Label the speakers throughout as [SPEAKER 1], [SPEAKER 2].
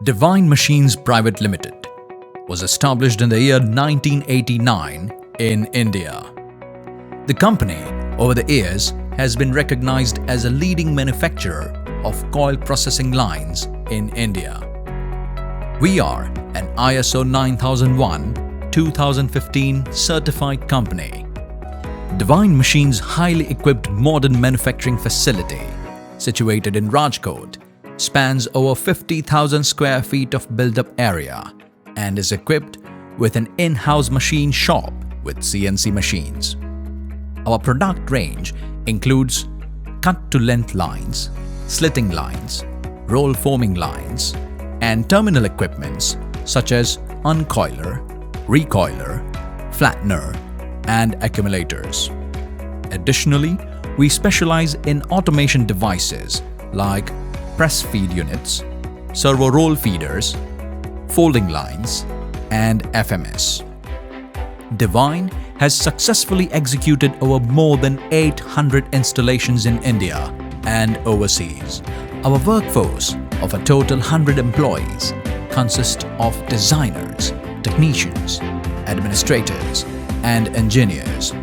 [SPEAKER 1] Divine Machines Pvt Ltd was established in the year 1989 in India. The company, over the years, has been recognized as a leading manufacturer of coil processing lines in India. We are an ISO 9001-2015 certified company. Divine Machines' highly equipped modern manufacturing facility, situated in Rajkot, spans over 50,000 square feet of built-up area and is equipped with an in-house machine shop with CNC machines. Our product range includes cut-to-length lines, slitting lines, roll forming lines, and terminal equipments such as uncoiler, recoiler, flattener, and accumulators. Additionally, we specialize in automation devices like press feed units, servo roll feeders, folding lines, and FMS. Divine has successfully executed over more than 800 installations in India and overseas. Our workforce of a total 100 employees consists of designers, technicians, administrators, and engineers.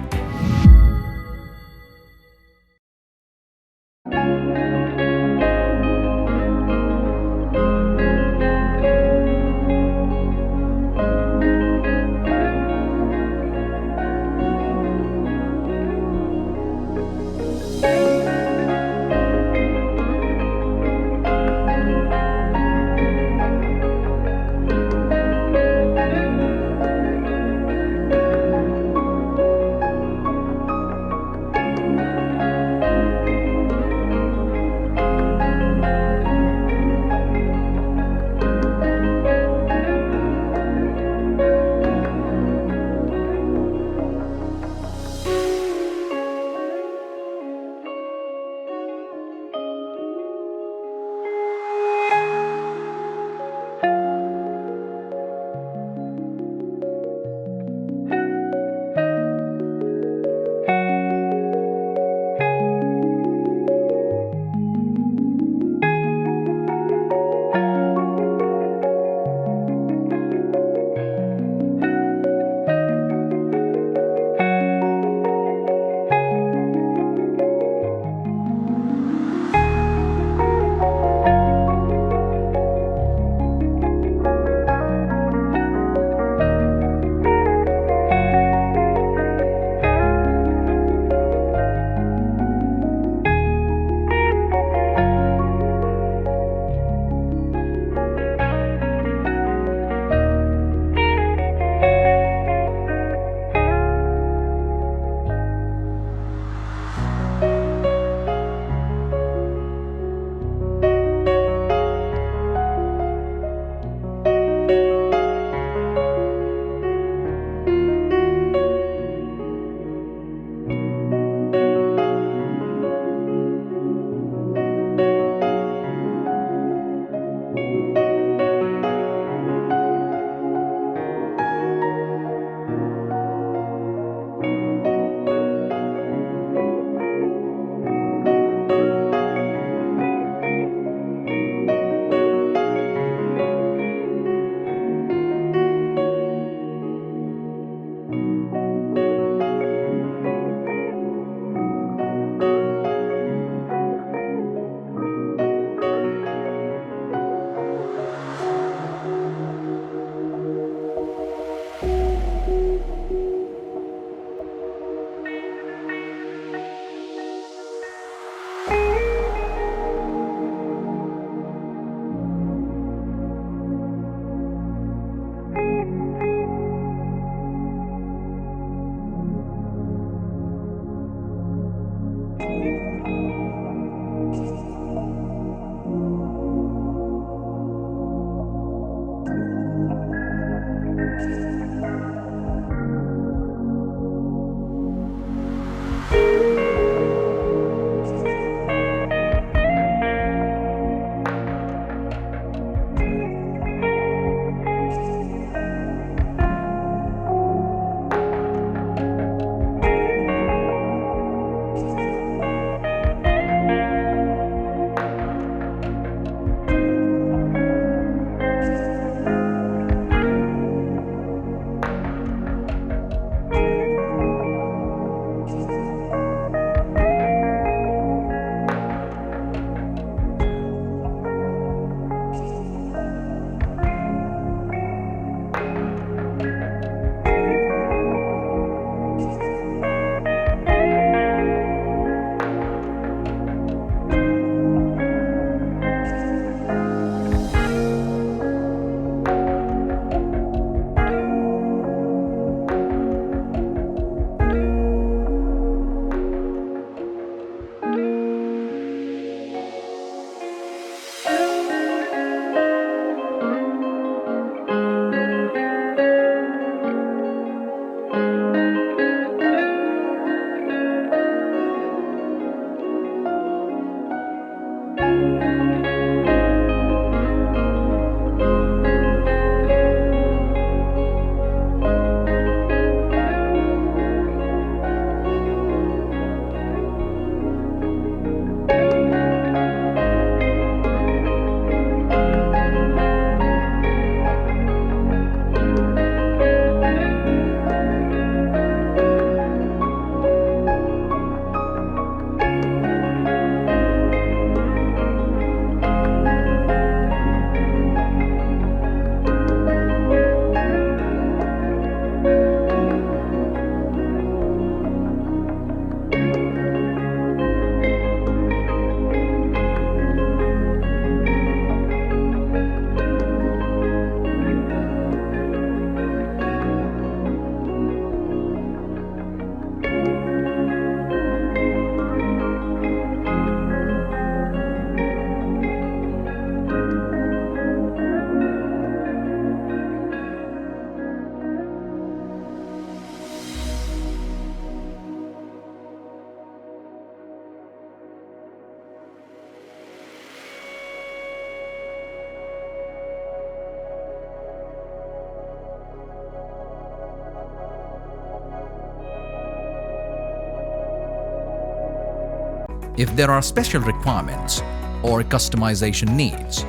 [SPEAKER 1] If there are special requirements or customization needs,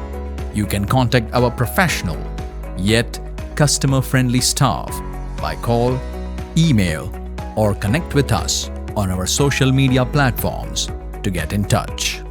[SPEAKER 1] you can contact our professional yet customer-friendly staff by call, email, or connect with us on our social media platforms to get in touch.